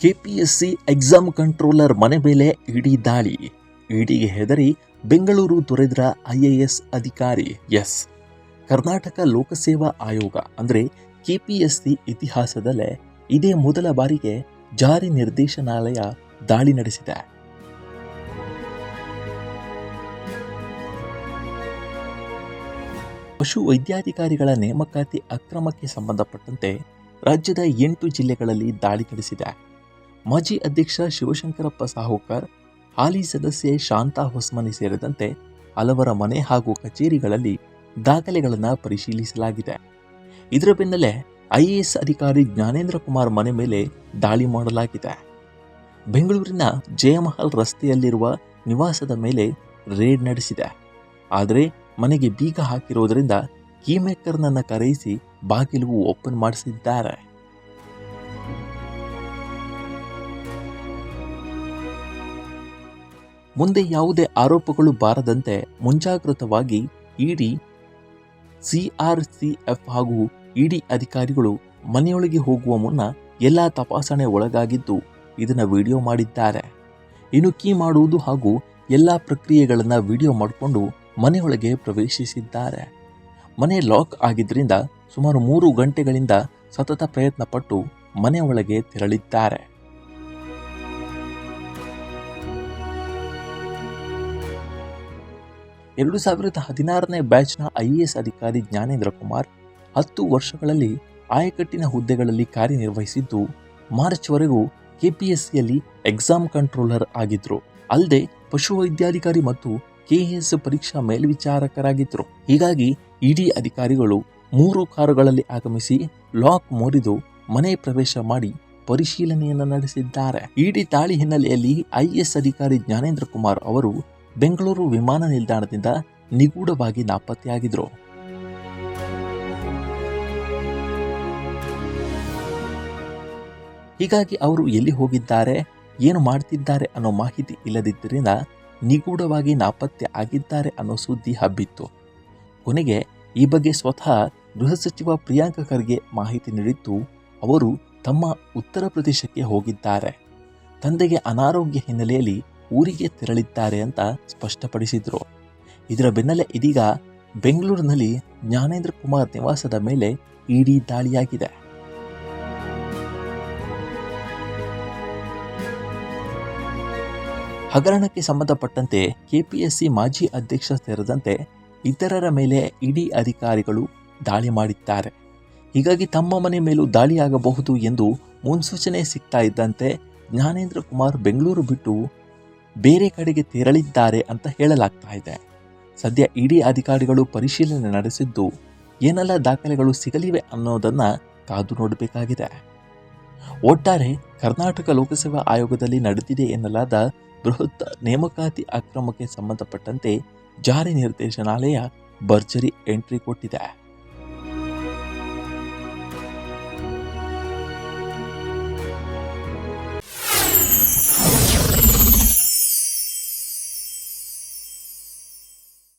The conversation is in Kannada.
ಕೆಪಿಎಸ್ಸಿ ಎಕ್ಸಾಮ್ ಕಂಟ್ರೋಲರ್ ಮನೆ ಮೇಲೆ ಇಡಿ ದಾಳಿ. ಇಡಿಗೆ ಹೆದರಿ ಬೆಂಗಳೂರು ತೊರೆದ್ರ ಐಎಎಸ್ ಅಧಿಕಾರಿ. ಎಸ್, ಕರ್ನಾಟಕ ಲೋಕಸೇವಾ ಆಯೋಗ ಅಂದರೆ ಕೆಪಿಎಸ್ಸಿ ಇತಿಹಾಸದಲ್ಲೇ ಇದೇ ಮೊದಲ ಬಾರಿಗೆ ಜಾರಿ ನಿರ್ದೇಶನಾಲಯ ದಾಳಿ ನಡೆಸಿದೆ. ಪಶು ವೈದ್ಯಾಧಿಕಾರಿಗಳ ನೇಮಕಾತಿ ಅಕ್ರಮಕ್ಕೆ ಸಂಬಂಧಪಟ್ಟಂತೆ ರಾಜ್ಯದ 8 ಜಿಲ್ಲೆಗಳಲ್ಲಿ ದಾಳಿ ನಡೆಸಿದೆ. ಮಾಜಿ ಅಧ್ಯಕ್ಷ ಶಿವಶಂಕರಪ್ಪ ಸಾಹುಕಾರ್, ಹಾಲಿ ಸದಸ್ಯೆ ಶಾಂತಾ ಹೊಸ್ಮನಿ ಸೇರಿದಂತೆ ಹಲವರ ಮನೆ ಹಾಗೂ ಕಚೇರಿಗಳಲ್ಲಿ ದಾಖಲೆಗಳನ್ನು ಪರಿಶೀಲಿಸಲಾಗಿದೆ. ಇದರ ಬೆನ್ನಲ್ಲೇ ಐಎಎಸ್ ಅಧಿಕಾರಿ ಜ್ಞಾನೇಂದ್ರ ಕುಮಾರ್ ಮನೆ ಮೇಲೆ ದಾಳಿ ಮಾಡಲಾಗಿದೆ. ಬೆಂಗಳೂರಿನ ಜಯಮಹಲ್ ರಸ್ತೆಯಲ್ಲಿರುವ ನಿವಾಸದ ಮೇಲೆ ರೇಡ್ ನಡೆಸಿದೆ. ಆದರೆ ಮನೆಗೆ ಬೀಗ ಹಾಕಿರುವುದರಿಂದ ಕೀಮೇಕರ್ನನ್ನು ಕರೆಯಿಸಿ ಬಾಗಿಲು ಓಪನ್ ಮಾಡಿಸಿದ್ದಾರೆ. ಮುಂದೆ ಯಾವುದೇ ಆರೋಪಗಳು ಬಾರದಂತೆ ಮುಂಜಾಗ್ರತವಾಗಿ ಇಡಿ, ಸಿಆರ್ಸಿಎಫ್ ಹಾಗೂ ಇಡಿ ಅಧಿಕಾರಿಗಳು ಮನೆಯೊಳಗೆ ಹೋಗುವ ಮುನ್ನ ಎಲ್ಲ ತಪಾಸಣೆ ಒಳಗಾಗಿದ್ದು ಇದನ್ನು ವಿಡಿಯೋ ಮಾಡಿದ್ದಾರೆ. ಇನ್ನು ಕೀ ಮಾಡುವುದು ಹಾಗೂ ಎಲ್ಲ ಪ್ರಕ್ರಿಯೆಗಳನ್ನು ವಿಡಿಯೋ ಮಾಡಿಕೊಂಡು ಮನೆಯೊಳಗೆ ಪ್ರವೇಶಿಸಿದ್ದಾರೆ. ಮನೆ ಲಾಕ್ ಆಗಿದ್ದರಿಂದ ಸುಮಾರು 3 ಗಂಟೆಗಳಿಂದ ಸತತ ಪ್ರಯತ್ನ ಪಟ್ಟು ಮನೆ ಒಳಗೆ ತೆರಳಿದ್ದಾರೆ. ಎರಡು 2016ನೇ ಬ್ಯಾಚ್ನ ಐಎಎಸ್ ಅಧಿಕಾರಿ ಜ್ಞಾನೇಂದ್ರ ಕುಮಾರ್ 10 ವರ್ಷಗಳಲ್ಲಿ ಆಯಕಟ್ಟಿನ ಹುದ್ದೆಗಳಲ್ಲಿ ಕಾರ್ಯನಿರ್ವಹಿಸಿದ್ದು ಮಾರ್ಚ್ವರೆಗೂ ಕೆಪಿಎಸ್ಸಿಯಲ್ಲಿ ಎಕ್ಸಾಮ್ ಕಂಟ್ರೋಲರ್ ಆಗಿದ್ರು. ಅಲ್ಲದೆ ಪಶುವೈದ್ಯಾಧಿಕಾರಿ ಮತ್ತು ಕೆಎಎಸ್ ಪರೀಕ್ಷಾ ಮೇಲ್ವಿಚಾರಕರಾಗಿದ್ದರು. ಹೀಗಾಗಿ ಇಡಿ ಅಧಿಕಾರಿಗಳು 3 ಕಾರುಗಳಲ್ಲಿ ಆಗಮಿಸಿ ಲಾಕ್ ಮುರಿದು ಮನೆ ಪ್ರವೇಶ ಮಾಡಿ ಪರಿಶೀಲನೆಯನ್ನು ನಡೆಸಿದ್ದಾರೆ. ಇಡಿ ದಾಳಿ ಹಿನ್ನೆಲೆಯಲ್ಲಿ ಐಎಎಸ್ ಅಧಿಕಾರಿ ಜ್ಞಾನೇಂದ್ರ ಕುಮಾರ್ ಅವರು ಬೆಂಗಳೂರು ವಿಮಾನ ನಿಲ್ದಾಣದಿಂದ ನಿಗೂಢವಾಗಿ ನಾಪತ್ತೆಯಾಗಿದ್ದರು. ಹೀಗಾಗಿ ಅವರು ಎಲ್ಲಿ ಹೋಗಿದ್ದಾರೆ, ಏನು ಮಾಡ್ತಿದ್ದಾರೆ ಅನ್ನೋ ಮಾಹಿತಿ ಇಲ್ಲದಿದ್ದರಿಂದ ನಿಗೂಢವಾಗಿ ನಾಪತ್ತೆ ಆಗಿದ್ದಾರೆ ಅನ್ನೋ ಸುದ್ದಿ ಹಬ್ಬಿತ್ತು. ಕೊನೆಗೆ ಈ ಬಗ್ಗೆ ಸ್ವತಃ ಗೃಹ ಸಚಿವ ಪ್ರಿಯಾಂಕ್ ಖರ್ಗೆ ಮಾಹಿತಿ ನೀಡಿದ್ದು ಅವರು ತಮ್ಮ ಉತ್ತರ ಪ್ರದೇಶಕ್ಕೆ ಹೋಗಿದ್ದಾರೆ, ತಂದೆಗೆ ಅನಾರೋಗ್ಯ ಹಿನ್ನೆಲೆಯಲ್ಲಿ ಊರಿಗೆ ತೆರಳಿದ್ದಾರೆ ಅಂತ ಸ್ಪಷ್ಟಪಡಿಸಿದ್ರು. ಇದರ ಬೆನ್ನಲ್ಲೇ ಇದೀಗ ಬೆಂಗಳೂರಿನಲ್ಲಿ ಜ್ಞಾನೇಂದ್ರ ಕುಮಾರ್ ನಿವಾಸದ ಮೇಲೆ ಇಡಿ ದಾಳಿಯಾಗಿದೆ. ಹಗರಣಕ್ಕೆ ಸಂಬಂಧಪಟ್ಟಂತೆ ಕೆಪಿಎಸ್ಸಿ ಮಾಜಿ ಅಧ್ಯಕ್ಷ ಸೇರಿದಂತೆ ಇತರರ ಮೇಲೆ ಇಡಿ ಅಧಿಕಾರಿಗಳು ದಾಳಿ ಮಾಡಿದ್ದಾರೆ. ಹೀಗಾಗಿ ತಮ್ಮ ಮನೆ ಮೇಲೂ ದಾಳಿಯಾಗಬಹುದು ಎಂದು ಮುನ್ಸೂಚನೆ ಸಿಗ್ತಾ ಇದ್ದಂತೆ ಜ್ಞಾನೇಂದ್ರ ಕುಮಾರ್ ಬೆಂಗಳೂರು ಬಿಟ್ಟು ಬೇರೆ ಕಡೆಗೆ ತೆರಳಿದ್ದಾರೆ ಅಂತ ಹೇಳಲಾಗ್ತಾ ಇದೆ. ಸದ್ಯ ಇಡಿ ಅಧಿಕಾರಿಗಳು ಪರಿಶೀಲನೆ ನಡೆಸಿದ್ದು ಏನೆಲ್ಲ ದಾಖಲೆಗಳು ಸಿಗಲಿವೆ ಅನ್ನೋದನ್ನ ಕಾದು ನೋಡಬೇಕಾಗಿದೆ. ಒಟ್ಟಾರೆ ಕರ್ನಾಟಕ ಲೋಕಸೇವಾ ಆಯೋಗದಲ್ಲಿ ನಡೆದಿದೆ ಎನ್ನಲಾದ ಬೃಹತ್ ನೇಮಕಾತಿ ಅಕ್ರಮಕ್ಕೆ ಸಂಬಂಧಪಟ್ಟಂತೆ ಜಾರಿ ನಿರ್ದೇಶನಾಲಯ ಭರ್ಜರಿ ಎಂಟ್ರಿ ಕೊಟ್ಟಿದೆ.